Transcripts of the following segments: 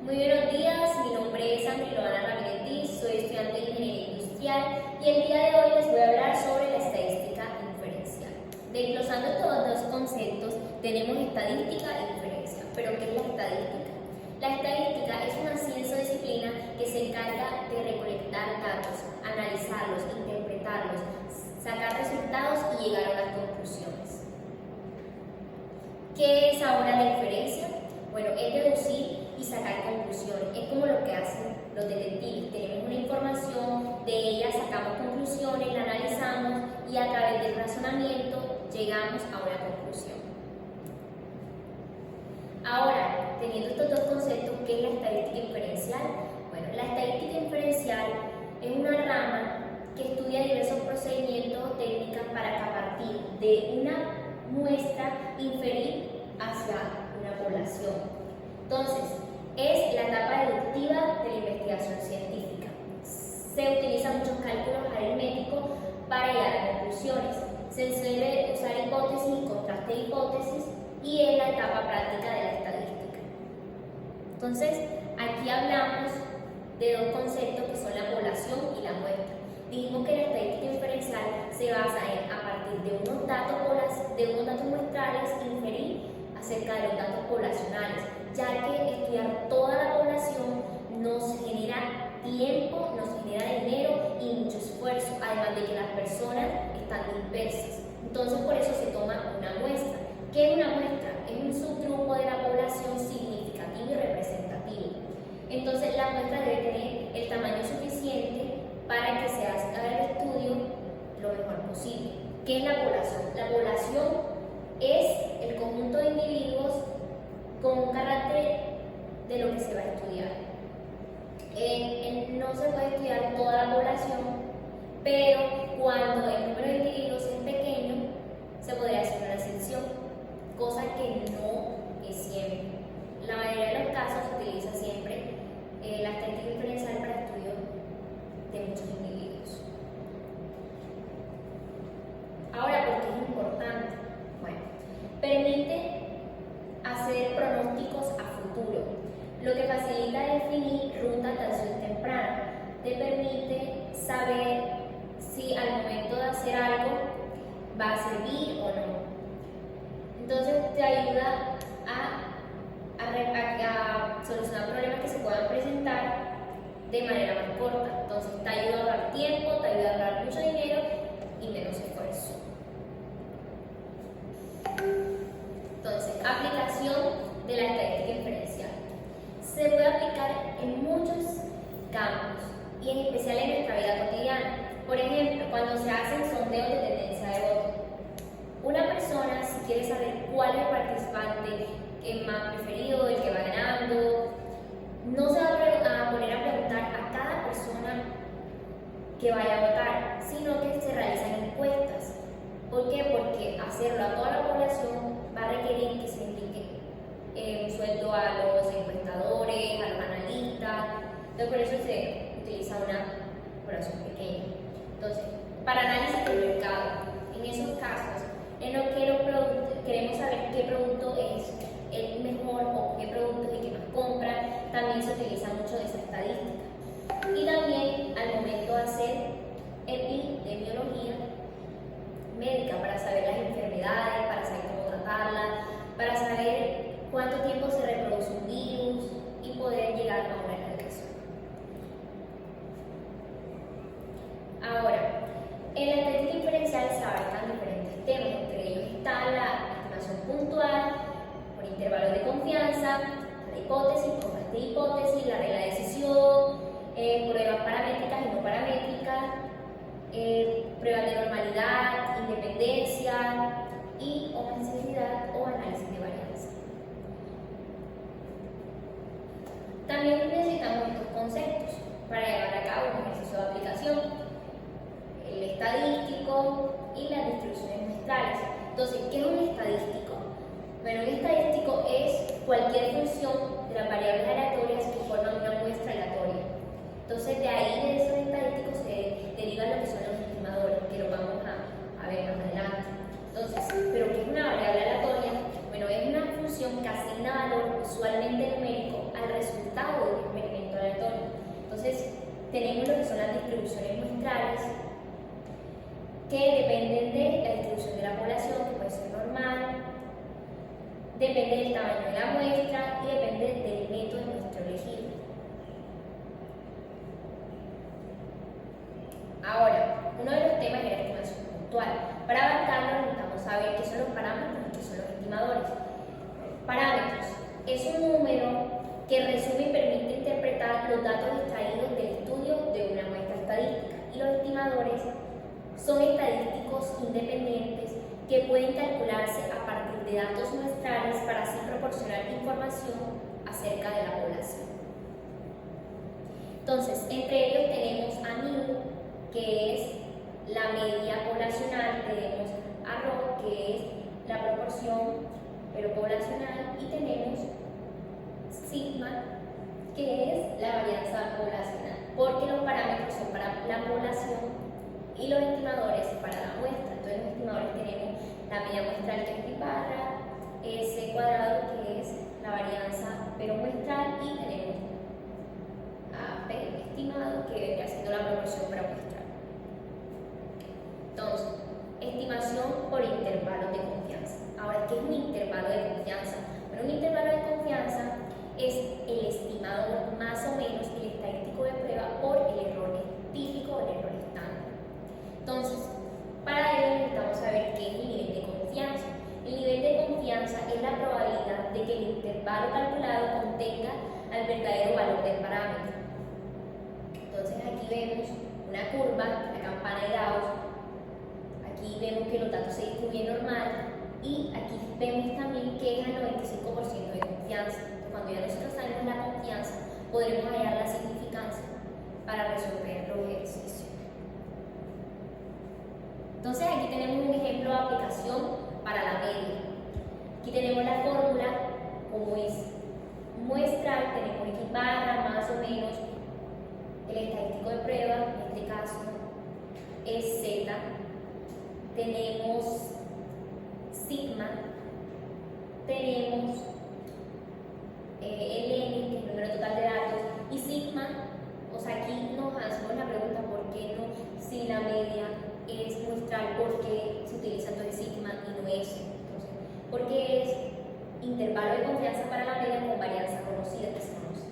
Muy buenos días, mi nombre es Andrea Ramírez, soy estudiante de Ingeniería Industrial y el día de hoy les voy a hablar sobre la estadística inferencial. Desglosando todos los conceptos, tenemos estadística e inferencia. ¿Pero qué es la estadística? La estadística es una ciencia o disciplina que se encarga de recolectar datos, analizarlos, interpretarlos, sacar resultados y llegar a las conclusiones. ¿Qué es ahora la inferencia? Bueno, es deducir y sacar conclusiones. Es como lo que hacen los detectives. Tenemos una información, de ella sacamos conclusiones, la analizamos y a través del razonamiento llegamos a una conclusión. Ahora, teniendo estos dos conceptos, ¿qué es la estadística inferencial? Bueno, la estadística inferencial es una rama que estudia diversos procedimientos o técnicas para que a partir de una muestra inferir hacia una población. Entonces, es la etapa deductiva de la investigación científica. Se utilizan muchos cálculos aritméticos para llegar a conclusiones. Se suele usar hipótesis y contraste de hipótesis y es la etapa práctica de la estadística. Entonces, aquí hablamos de dos conceptos que son la población y la muestra. Dijimos que la estadística inferencial se basa en, a partir de unos datos muestrales, inferir acerca de los datos poblacionales, ya que estudiar toda la población nos genera tiempo, nos genera dinero y mucho esfuerzo, además de que las personas están dispersas. Entonces, por eso se toma una muestra. ¿Qué es una muestra? Es un subgrupo de la población significativo y representativo. Entonces, la muestra debe tener el tamaño suficiente para que se haga el estudio lo mejor posible. ¿Qué es la población? La población es el conjunto de individuos con un carácter de lo que se va a estudiar. No se puede estudiar toda la población, pero cuando el número de individuos es pequeño, se podría hacer una excepción, cosa que no es siempre. La mayoría de los casos se utiliza siempre la estadística inferencial para estudio de muchos individuos. Ahora, ¿por qué es importante? Bueno, permite hacer pronósticos a futuro, lo que facilita definir rutas de acción temprana. Te permite saber si al momento de hacer algo va a servir o no. Entonces te ayuda a solucionar problemas que se puedan presentar de manera más corta. Entonces te ayuda a ahorrar tiempo, te ayuda a ahorrar mucho dinero y menos esfuerzo. Entonces, aplicación de la estadística inferencial. Se puede aplicar en muchos campos y en especial en nuestra vida cotidiana. Por ejemplo, cuando se hacen sondeos de tendencia de voto. Una persona, si quiere saber cuál es el participante más preferido, el que va ganando, no se va a poner a preguntar a cada persona que vaya a votar, sino que se realizan encuestas. ¿Por qué? Porque hacerlo a toda la población va a requerir que se indique un sueldo a los encuestadores, a los analistas. Entonces, por eso se utiliza una población pequeña. Entonces, para análisis del mercado, en esos casos, en los que queremos saber qué producto es el mejor o qué producto es el que más compran, también se utiliza mucho esa estadística. Y también al momento de hacer epidemiología médica, para saber las enfermedades, para saber cómo tratarlas, para saber cuánto tiempo se reproduce un virus y poder llegar a una erradicación. Ahora, en la estadística inferencial se abarcan diferentes temas, entre ellos está la estimación puntual, por intervalos de confianza, la hipótesis, contraste de hipótesis, la regla de decisión, pruebas paramétricas y no paramétricas, pruebas de normalidad, independencia y homogenicidad o análisis de varianza. También necesitamos estos conceptos para llevar a cabo un ejercicio de aplicación: el estadístico y las distribuciones muestrales. Entonces, ¿qué es un estadístico? Bueno, un estadístico es cualquier función de las variables aleatorias que forman una muestra aleatoria. Entonces, de ahí de esos estadísticos se derivan lo que son los estimadores, que lo vamos a ver más adelante. Entonces, ¿pero qué es una variable aleatoria? Bueno, es una función que asigna valor usualmente numérico al resultado que dependen de la distribución de la población, que puede ser normal, depende del tamaño de la muestra y depende del método de muestreo elegido. Ahora, uno de los temas es la estimación puntual. Para abarcarlo necesitamos saber qué son los parámetros y qué son los estimadores. Parámetros es un número que resume y permite interpretar los datos extraídos del estudio de una muestra estadística, y los estimadores son estadísticos independientes que pueden calcularse a partir de datos muestrales para así proporcionar información acerca de la población. Entonces, entre ellos tenemos a MIU, que es la media poblacional, tenemos a RO, que es la proporción poblacional, y tenemos sigma, que es la varianza poblacional, porque los parámetros son para la población y los estimadores para la muestra. Entonces, los estimadores tenemos la media muestral, que es pi barra, S cuadrado, que es la varianza muestral, y tenemos a P estimado, que vendría siendo la proporción para muestral. Entonces, estimación por intervalos de confianza. Ahora, ¿qué es un intervalo de confianza? Bueno, un intervalo de confianza es el estimado más o menos el estadístico de prueba por el error típico o el error estándar. Entonces, para ello necesitamos saber qué es el nivel de confianza. El nivel de confianza es la probabilidad de que el intervalo calculado contenga al verdadero valor del parámetro. Entonces, aquí vemos una curva, la campana de Gauss. Aquí vemos que los datos se distribuyen normal, y aquí vemos también que es al 95% de confianza. Cuando ya nosotros sabemos la confianza, podremos hallar la significancia para resolver los ejercicios. Entonces, aquí tenemos un ejemplo de aplicación para la media. Aquí tenemos la fórmula, como es muestral, tenemos X barra más o menos el estadístico de prueba, en este caso es Z. Tenemos sigma, tenemos el N, que es el número total de datos, y sigma. O sea, aquí nos hacemos la pregunta: ¿por qué no? Si la media es muestral, ¿por qué se utiliza entonces sigma y no S? Entonces, porque es intervalo de confianza para la media con varianza conocida, que se conoce.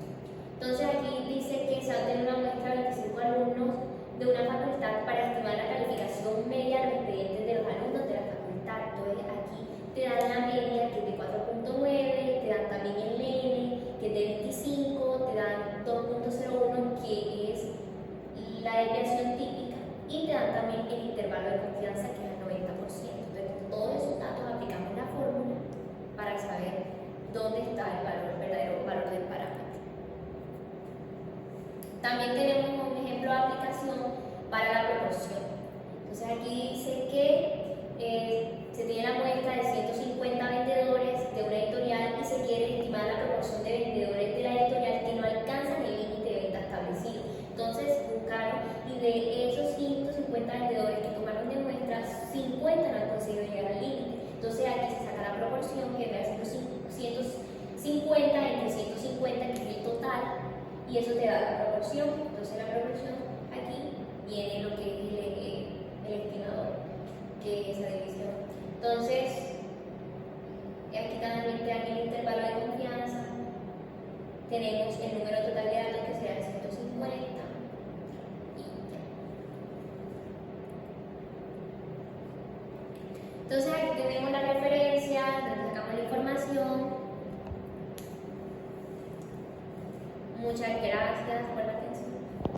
Entonces, aquí dice que se va a tener una muestra de 25 alumnos de una facultad para estimar la calificación media de los expedientes de los alumnos de la facultad. Entonces, aquí te dan la media, que es de 4.9, te dan también el N, que es de 25, te dan 2.01, que es la desviación típica, y te dan también el intervalo de confianza, que es el 90%. Entonces, todos esos datos aplicamos la fórmula para saber dónde está el verdadero valor del parámetro. También tenemos un ejemplo de aplicación para la proporción. Entonces, aquí dice que se tiene la muestra de 150 vendedores de una editorial y se quiere estimar la proporción de vendedores de la editorial que no alcanzan el límite de venta establecido. Entonces, buscaron, y de esos 150 vendedores que tomaron de muestra, 50 no han conseguido llegar al límite. Entonces, aquí se saca la proporción, que va a ser 150 entre 150, que es el total, y eso te da la proporción. Entonces, la proporción, aquí viene lo que es el estimador, que es esa división. Entonces, aquí también te dan el intervalo de confianza. Tenemos el número total de datos, que será 150, y ya. Entonces, aquí tenemos la referencia, donde sacamos la información. Muchas gracias por la atención.